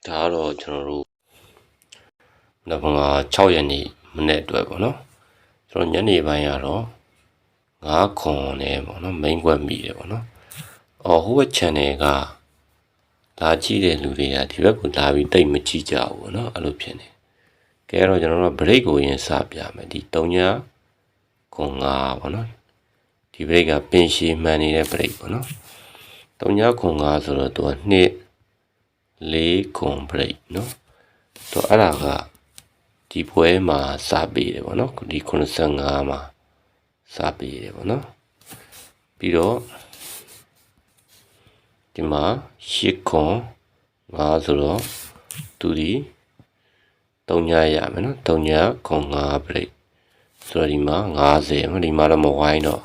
ဒါကတော့ကျွန်တော်တို့နောက်6ရက်နေ့မနေ့အတွက်ပေါ့နော်ကျွန်တော်ညနေပိုင်းကတော့9ခွန်နဲ့ပေါ့နော် main ကွက်မိတယ်ပေါ့နော်ဟိုဘက် channel ကလာကြည့်တဲ့လူတွေကဒီဘက်ကိုလာပြီးတိတ်မကြည့်ကြဘူးပေါ့နော်အဲ့လိုဖြစ်နေကဲတော့ကျွန်တော်တို့ break ကိုရင်စပြမယ်ဒီ3ညခွန်5ပေါ့နော်ဒီ break ကပင်ရှည်မှန်နေတဲ့ break ပေါ့နော်3ညခွန်5ဆိုတော့သူက2 4ခွန် break နော်တော့အဲ့ဒါကဒီပွဲမှာစပေးတယ်ပေါ့နော်ဒီ85မှာစပေးတယ်ပေါ့နော်ပြီးတော့ဒီမှာ8ခွန်5ဆိုတော့သူဒီ3ညရမယ်နော်3ညခွန်5 break ဆိုတော့ဒီမှာ50ဒီမှာတော့မဝိုင်းတော့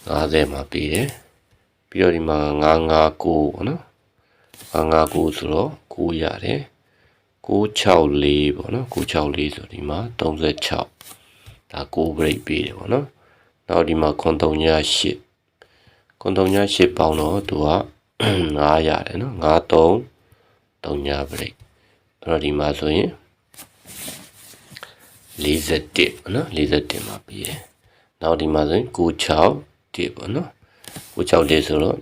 50မှာပေးတယ်ပြီးတော့ဒီမှာ959ပေါ့နော်959ဆိုတော့9ရတယ်964ပေါ့နော်964ဆိုဒီမှာ36ဒါ9 break ပေးတယ်ပေါ့နော်နောက်ဒီမှာခွန်3ည8ခွန်3ည8ပေါင်းတော့သူက9ရတယ်နော်93 3ည break အဲ့တော့ဒီမှာဆိုရင်41ပေါ့နော်41မှာပေးတယ်နောက်ဒီမှာဆိုရင်961ပေါ့နော်961ဆိုတော့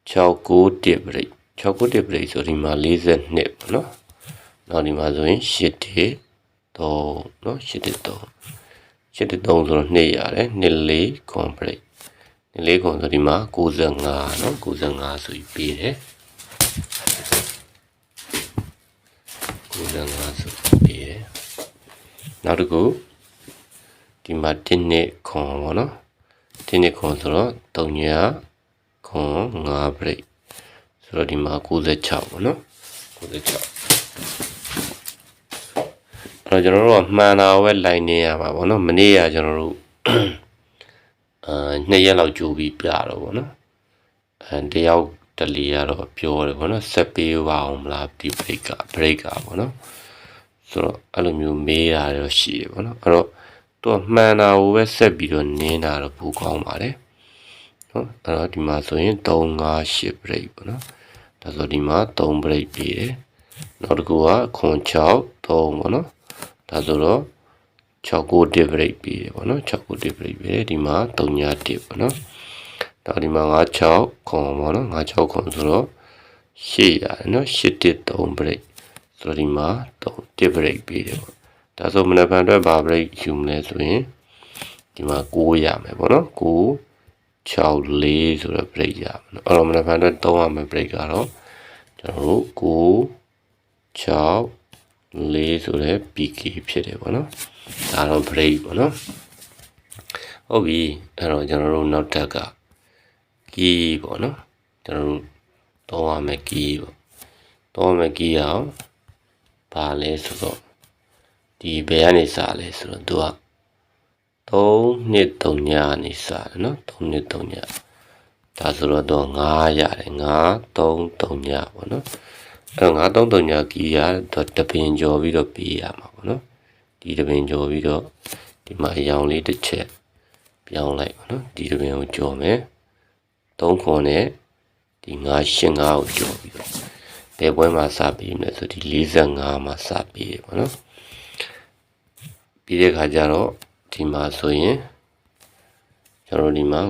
691 break 691 break ဆိုဒီမှာ42ပေါ့နော်နောက်ဒီမှာဆိုရင်83နော်83ဆိုတော့2ရတယ်24ခွန် break 24ခွန်ဆိုဒီမှာ95နော်95ဆိုပြီးပေးတယ်95ဆိုပေးတယ်နောက်တစ်ခုဒီမှာ1နှစ်ခွန်ပေါ့နော်1နှစ်ခွန်ဆိုတော့3ညခွန်5 break ဆိုတော့ဒီမှာ96ပေါ့နော်96အဲ့တော့ကျွန်တော်တို့ကမှန်တာပဲလိုက်နေရပါပေါ့နော်မနေ့ကကျွန်တော်တို့2ရက်လောက်ကြိုးပြီးပြတော့ပေါ့နော်တယောက်တလီကတော့ပြောတယ်ပေါ့နော်ဆက်ပေးပါအောင်မလားဒီ break ကပေါ့နော်ဆိုတော့အဲ့လိုမျိုးမေးတာတော့ရှိတယ်ပေါ့နော်အဲ့တော့သူကမှန်တာကိုပဲဆက်ပြီးတော့နင်းတာတော့ပိုကောင်းပါတယ်နော်အဲ့တော့ဒီမှာဆိုရင်358 break ပေါ့နော်ဒါဆိုဒီမှာ3 break ပေးတယ်နောက်တစ်ခုကခွန်6 3ပေါ့နော်ဒါဆိုတော့691 break ပေးတယ်ပေါ့နော်691 break ပေးတယ်ဒီမှာ3ည1ပေါ့နော်နောက်ဒီမှာ56ခွန်ပေါ့နော်56ခွန်ဆိုတော့8ရတယ်နော်813 break ဆိုတော့ဒီမှာ3 break ပေးတယ်ပေါ့ဒါဆိုမနက်ဖြန်အတွက်ဘာ break ယူမလဲဆိုရင်ဒီမှာ9ရမယ်ပေါ့နော်9 64ဆိုတော့ break ရမယ်နော်အဲ့တော့မနက်ဖြန်အတွက်3ရမယ် break ကတော့ကျွန်တော်တို့9 64ဆိုတဲ့ PK ဖြစ်တယ်ပေါ့နော်ဒါတော့ break ပေါ့နော်ဟုတ်ပြီအဲ့တော့ကျွန်တော်တို့နောက်တက်က key ပေါ့နော်ကျွန်တော်တို့3ရမယ် key ပေါ့3ရမယ် key အောင်ဘာလဲဆိုတော့ဒီဘယ်ကနေစလဲဆိုတော့သူက3နှစ်3ညနေစတယ်နော်3နှစ်3ညဒါဆိုတော့တော့9ရတယ်9 3 3ညပေါ့နော်အဲ့9 3 3ညကီရတော့တပင်ကျော်ပြီးတော့ပေးရမှာပေါ့နော်ဒီတပင်ကျော်ပြီးတော့ဒီမှာအရောင်လေးတစ်ချက်ပြောင်းလိုက်ပေါ့နော်ဒီတပင်ကိုကျော်မယ်3ခွန်နဲ့ဒီ985ကိုကျော်ပြီးတော့ဘယ်ပွဲမှာစပေးမလဲဆိုဒီ45မှာစပေးတယ်ပေါ့နော်ပြီးတဲ့ခါကျတော့ဒီမှာဆိုရင်ကျွန်တော်ဒီမှာ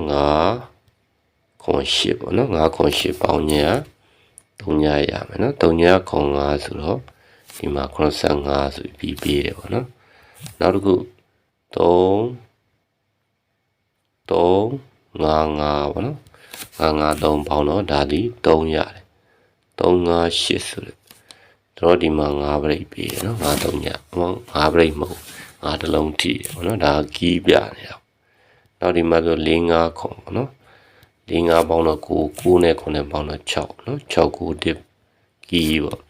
9ခွန်8ပေါ့နော်9ခွန်8ပေါင်းည3ညရမယ်နော်3ညခွန်5ဆိုတော့ဒီမှာ85ဆိုပြီးပေးတယ်ပေါ့နော်နောက်တစ်ခု3 5 5ပေါ့နော်5 5 3ပေါင်းတော့ဒါဒီ3ရတယ်3 5 8ဆိုတော့တော့ဒီမှာ5 break ပေးတယ်နော်5 3ည5 break မဟုတ်5တစ်လုံးထိတယ်ပေါ့နော်ဒါကီးပြနေတော့နောက်ဒီမှာဆို4 5ခွန်ပေါ့နော်4 5ပေါင်းတော့9 9နဲ့9နဲ့ပေါင်းတော့6နော်6 9 1ကီးပေါ့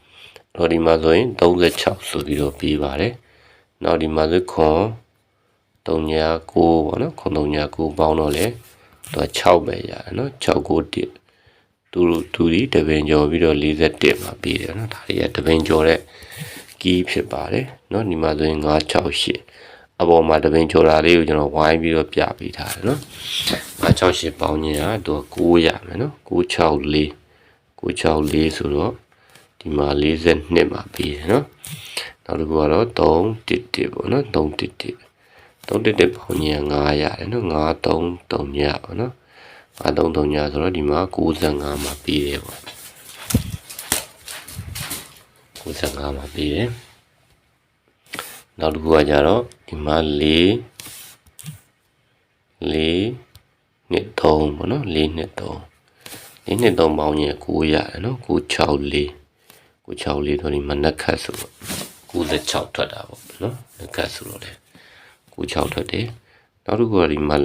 တော့ဒီမှာဆိုရင်36ဆိုပြီးတော့ပေးပါတယ်နောက်ဒီမှာဆိုခွန်3ည9ပေါ့နော်ခွန်3ည9ပေါင်းတော့လေသူက6ပဲရတယ်နော်6 9 1သူဒီတပင်ကျော်ပြီးတော့41မှာပေးတယ်နော်ဒါတွေကတပင်ကျော်တဲ့ကီးဖြစ်ပါတယ်နော်ဒီမှာဆိုရင်968အပေါ်မှာတပင်ကျော်တာလေးကိုကျွန်တော်ဝိုင်းပြီးတော့ပြပေးထားတယ်နော်968ပေါင်းခြင်းကသူက9ရမယ်နော်964ဆိုတော့ဒီ ဒီမှာ42မှာပြီးတယ်နော်နောက်တစ်ခုကတော့311ပေါ့နော်311ပေါင်းရင်9ရတယ်နော်933ညပေါ့နော်933ညဆိုတော့ဒီမှာ95မှာပြီးတယ်ပေါ့95မှာပြီးတယ်နောက်တစ်ခုကကြတော့ဒီမှာ4ပေါ့နော်423ပေါင်းရင်9ရတယ်နော်964ဆိုဒီမှာနှစ်ခတ်ဆိုတော့96ထွက်တာပေါ့နော်နှစ်ခတ်ဆိုတော့လေ96ထွက်တယ်နောက်တစ်ခုကဒီမှာ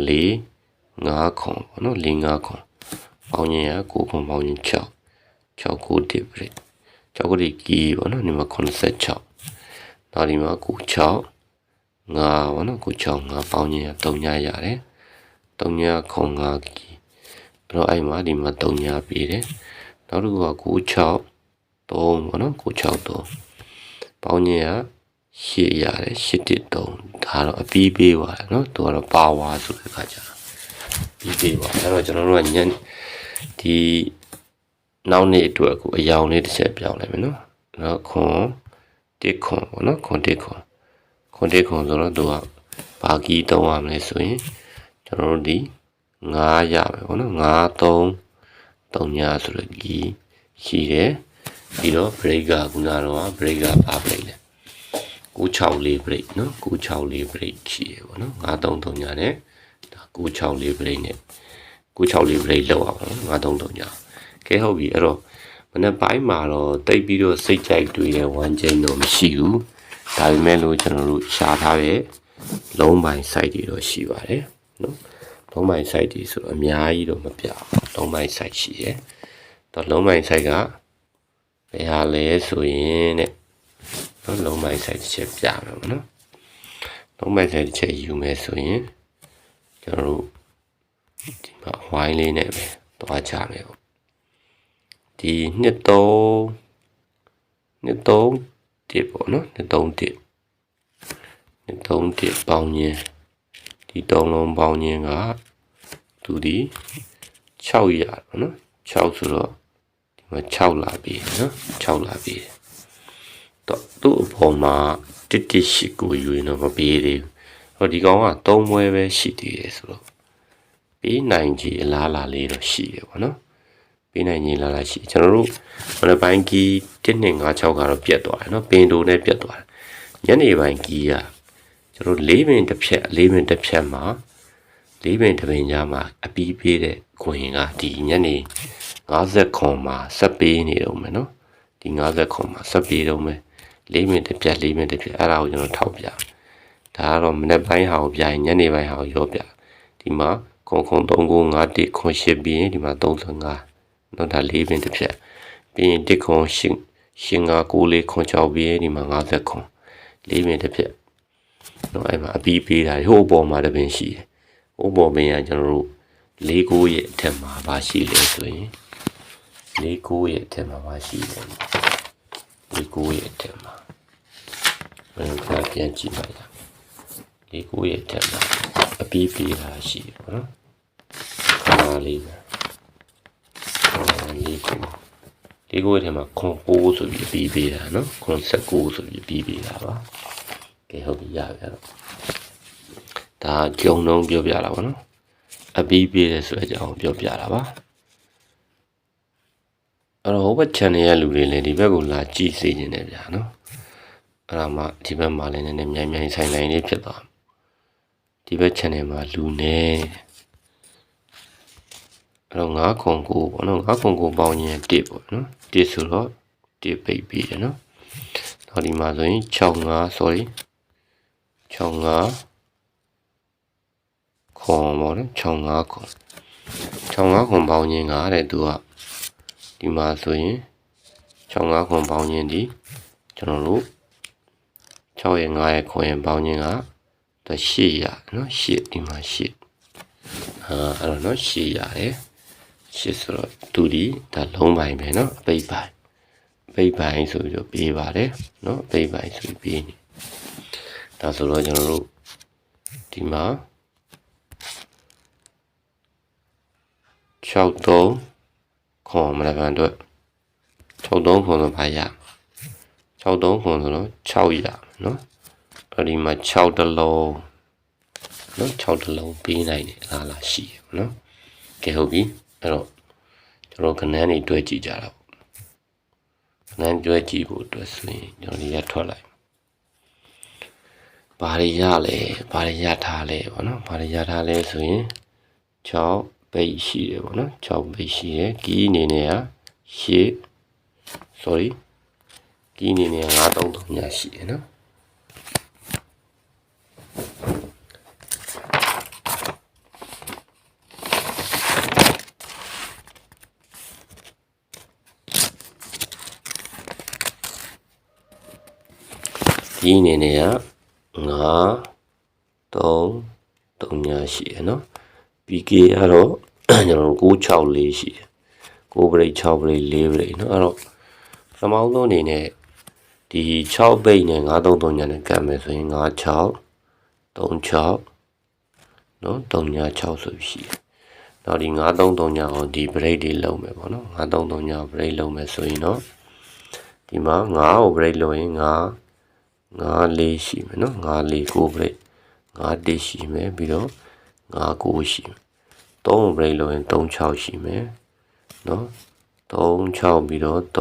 5ခွန်ပေါ့နော်5ခွန်ပေါင်းရင်9ခွန်ပေါင်းရင်691ပြည့်6ကီပေါ့နော်ဒီမှာ86နောက်ဒီမှာ96 5ပေါ့နော်965ပေါင်းရင်3ညရတယ်3ညခွန်5ကီပြီးတော့အဲ့မှာဒီမှာ3ညပေးတယ်နောက်တစ်ခုက96 3ပေါ့နော်963ပေါင်းရင်8ရတယ်813ဒါတော့အပြီးပေးပါတယ်เนาะသူကတော့ပါဝါဆိုတဲ့ခါကျတော့ပြီးပေးပါအဲ့တော့ကျွန်တော်တို့ကညဒီနောက်နေ့အတွက်ကိုအယောင်လေးတစ်ချက်ပြောင်းလိုက်မယ်เนาะခွန်1ခွန်ပေါ့เนาะခွန်1ခွန်ဆိုတော့သူကဘာကီးသုံးရမလဲဆိုရင်ကျွန်တော်တို့ဒီ9ရမယ်ပေါ့เนาะ9 3 3ညဆိုတော့ကီးရှိတယ်ပြီးတော့ break ကခုနကတော့ break ကဘာ break လဲ964 break เนาะ964 break ရှိရပေါ့เนาะ933ညနဲ့ဒါ964 break နဲ့964 break လောက်အောင်933ညကဲဟုတ်ပြီအဲ့တော့မနေ့ပိုင်းမှာတော့တိတ်ပြီးတော့စိတ်ကြိုက်တွေ့တဲ့ one chain တော့မရှိဘူးဒါပေမဲ့လို့ကျွန်တော်တို့ရှားထားတဲ့လုံးပိုင်း site တွေတော့ရှိပါတယ်เนาะလုံးပိုင်း site တွေဆိုတော့အများကြီးတော့မပြဘူးလုံးပိုင်း site ရှိတယ်တော့လုံးပိုင်း site ကဘယ်ဟာလဲဆိုရင်တဲ့လုံးမိုင်းဆိုင်တစ်ချက်ပြမယ်ပေါ့နော်လုံးမိုင်းဆိုင်တစ်ချက်ယူမယ်ဆိုရင်ကျွန်တော်တို့ဒီမှာဝိုင်းလေးနဲ့ပဲသွားချမယ်ပေါ့ဒီ23တစ်ပေါ့နော်23ပေါင်းရင်ဒီ3လုံးပေါင်းရင်ကသူဒီ6ရပေါ့နော်6ဆိုတော့ဒီမှာ6လာပြီနော်6လာပြီတော့သူ့အပေါ်မှာ118ကိုယူရင်တော့မပေးသေးဘူးဟောဒီကောင်က3မွဲပဲရှိသေးတယ်ဆိုတော့ပေးနိုင်ကြီးအလားလာလေးတော့ရှိတယ်ပေါ့နော်ပေးနိုင်ကြီးလားရှိကျွန်တော်တို့မနေ့ပိုင်းကီး1256ကတော့ပြတ်သွားတယ်နော်ပင်တိုနဲ့ပြတ်သွားတယ်ညနေပိုင်းကီးကကျွန်တော်4မိနစ်တစ်ဖြတ်မှာ4မိနစ်တစ်ပင်ကြားမှာအပီးပေးတဲ့ခွင်ကဒီညနေ50ခွန်မှာဆက်ပေးနေတော့မယ်နော်ဒီ50ခွန်မှာဆက်ပေးတော့မယ်4မိနစ်တစ်ဖြတ်အဲ့ဒါကိုကျွန်တော်ထောက်ပြဒါကတော့မနေ့ပိုင်းဟာကိုပြရင်ညနေပိုင်းဟာကိုရောပြဒီမှာခွန်3 9 5 1ခွန်8ပြီးရင်ဒီမှာ35နော်ဒါ4မိနစ်တစ်ဖြတ်ပြီးရင်1ခွန်8 5 9 4ခွန်6ပြီးရင်ဒီမှာ50ခွန်4မိနစ်တစ်ဖြတ်နော်အဲ့မှာအပီးပေးတာဟိုပေါ်မှာတပင်ရှိတယ်ဟိုပေါ်ပင်ကကျွန်တော်တို့49ရဲ့အထက်မှာပါရှိလဲဆိုရင်49ရဲ့အထက်မှာပါရှိတယ်49ရဲ့အထက်မှာဘယ်လိုပြန်ကြည့်ပါလား49ရဲ့အထက်မှာအပီးပေးတာရှိတယ်ပေါ့နော်ခါလေးပဲ49ရဲ့အထက်မှာခွန်9ဆိုပြီးပြီးပေးတာနော်ခွန်19ဆိုပြီးပြီးပေးတာပါကဲဟုတ်ပြီရပြီတော့ဒါကြုံလုံးပြောပြတာပါနော်အပီးပေးတယ်ဆိုတဲ့အကြောင်းပြောပြတာပါအဲ့တော့ဟိုဘက် channel ရဲ့လူတွေလည်းဒီဘက်ကိုလာကြည့်စေချင်တယ်ဗျာနော်အဲ့ဒါမှဒီဘက်မှာလည်းနည်းနည်းမြိုင်ဆိုင်လေးဖြစ်သွားဒီဘက် channel မှာလူနေအဲ့တော့9ခွန်9ပေါ့နော်9ခွန်9ပေါင်းရင်1ပေါ့နော်1ဆိုတော့1ပိတ်ပြီးတယ်နော်နောက်ဒီမှာဆိုရင်65 sorry 65ခွန်ပေါ့နော်65ခွန်ပေါင်းရင်ကတဲ့သူကဒီမှာဆိုရင်65ခွန်ပေါင်းရင်ဒီကျွန်တော်တို့6ရဲ့9ရဲ့ခွန်ရဲ့ပေါင်းရင်က8ရနော်8ဒီမှာ8အဲ့တော့နော်8ရတယ်8ဆိုတော့သူဒီဒါလုံးပိုင်းပဲနော်အပိတ်ပိုင်းဆိုပြီးတော့ပေးပါတယ်နော်အပိတ်ပိုင်းဆိုပြီးပေးနေဒါဆိုတော့ကျွန်တော်တို့ဒီမှာ63ခွန်မနက်ဖြန်အတွက် 63ခွန်ဆိုဘာရ63ခွန်ဆိုတော့6ရနော်အဲ့ဒီမှာ6တလုံးနော်6တလုံးပေးနိုင်တယ်လားရှိရနော်ကဲဟုတ်ပြီအဲ့တော့ကျွန်တော်ခဏန်းနေတွဲကြည့်ကြတာပေါ့ခဏန်းတွဲကြည့်ဖို့အတွက်ဆိုရင်ကျွန်တော်ဒီရထွက်လိုက်ဘာတွေရလဲဘာတွေရထားလဲပေါ့နော်ဘာတွေရထားလဲဆိုရင်6ပိတ်ရှိတယ်ပေါ့နော်6ပိတ်ရှိတယ်ကီးအနေနဲ့ကsorry ကီးအနေနဲ့933ညရှိတယ်နော်ကီးအနေနဲ့က933ညရှိတယ်နော် PK ကတော့ကျွန်တော်964ရှိတယ်9 break 6 break 4 break เนาะအဲ့တော့ပထမဆုံးအနေနဲ့ဒီ6 break နဲ့933ညနဲ့ကတ်မယ်ဆိုရင်96 36เนาะ3ည6ဆိုရှိတယ်။နောက်ဒီ933ညကိုဒီ break တွေလုံးမယ်ပေါ့နော်933ည break လုံးမယ်ဆိုရင်တော့ဒီမှာ9ကို break လုံးရင်9ရှိမယ်เนาะ9 4 9 break 9 ရှိမယ်ပြီးတော့9 9ရှိမယ်3 break လုံးရင်3 6ရှိမယ်နော်3 6ပြီးတော့3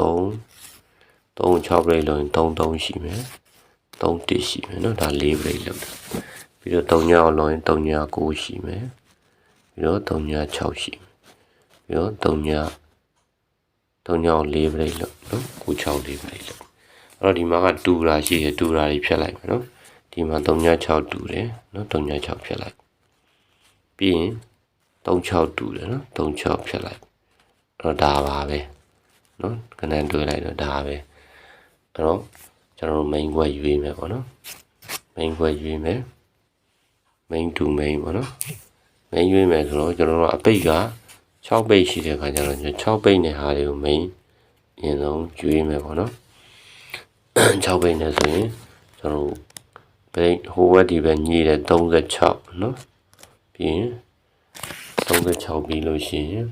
6 break လုံးရင်3 3ရှိမယ်3 1ရှိမယ်နော်ဒါ4 break လုံးပြီးတော့3ညအောင်လုံးရင်3ည9ရှိမယ်ပြီးတော့3ည6ရှိမယ်ပြီးတော့3ညအောင်4 break လုံးနော်9 6 4 break လုံးအဲ့တော့ဒီမှာကတူတာရှိတယ်တူတာတွေဖြတ်လိုက်မယ်နော်ဒီမှာ3ည6တူတယ်နော်3ည6ဖြတ်လိုက်ပြီးရင်3 6တူတယ်နော်3 6ဖြတ်လိုက်တော့ဒါပါပဲเนาะခဏတွေးလိုက်တော့ဒါပဲအဲ့တော့ကျွန်တော်တို့ main ခွက်ရွေးမယ်ပေါ့နော် main ခွက်ရွေးမယ် main to main ပေါ့နော် main ရွေးမယ်ဆိုတော့ကျွန်တော်တို့အပိတ်က6ပိတ်ရှိတဲ့ခါကျတော့6ပိတ်နဲ့ဟာတွေကို main အရင်ဆုံးရွေးမယ်ပေါ့နော်6ပိတ်နဲ့ဆိုရင်ကျွန်တော်တို့ပိတ်ဟိုဘက်ဒီဘက်ညှိတဲ့36เนาะပြီးရင်36ပြီးလို့ရှိရင်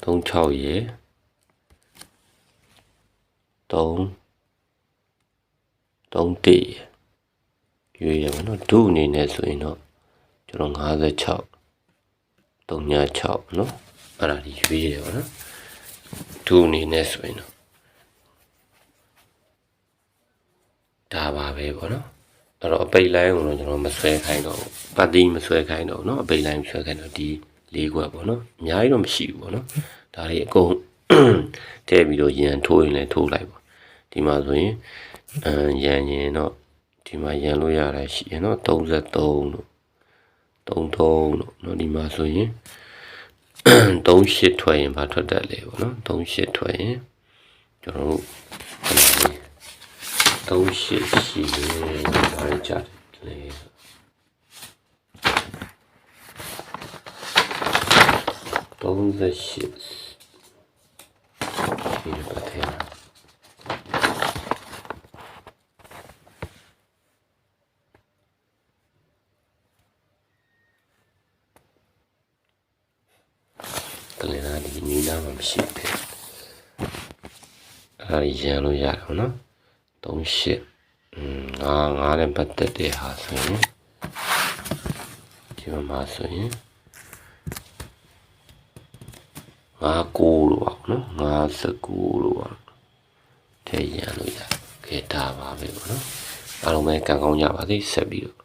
36ရေ31ရွေးရမယ်နော်ဒုအနေနဲ့ဆိုရင်တော့ကျွန်တော်56 36နော်အဲ့ဒါဒီရွေးရပါနော်ဒုအနေနဲ့ဆိုရင်တော့ဒါပါပဲပေါ့နော်အဲ့တော့အပိတ်လိုင်းကိုတော့ကျွန်တော်မဆွဲခိုင်းတော့ဘူးပတ်တိမဆွဲခိုင်းတော့ဘူးเนาะအပိတ်လိုင်းဆွဲခိုင်းတော့ဒီ၄ခွက်ပေါ့နော်အများကြီးတော့မရှိဘူးပေါ့နော်ဒါတွေအကုန်ထည့်ပြီးတော့ရန်ထိုးရင်လည်းထိုးလိုက်ပါဒီမှာဆိုရင်ရန်ရင်တော့ဒီမှာရန်လို့ရတာရှိရင်တော့33တို့33တို့နော်ဒီမှာဆိုရင်38ထွက်ရင်ဘာထွက်တတ်လဲပေါ့နော်38ထွက်ရင်ကျွန်တော်တို့38ရှိတယ်ဒါရကြတယ်လေ38ဒီပတ်ထဲကလေးနာဒီနီနာမရှိဘူးအဲ့ရန်လို့ရတော့နော်38ငါနဲ့ပတ်သက်တဲ့ဟာဆိုရင်ဒီမှာဆိုရင်59လို့ပါနော်59လို့ပါထဲရန်လို့ရခဲ့တာပါပဲပေါ့နော်အားလုံးပဲကံကောင်းကြပါစေဆက်ပြီးတော့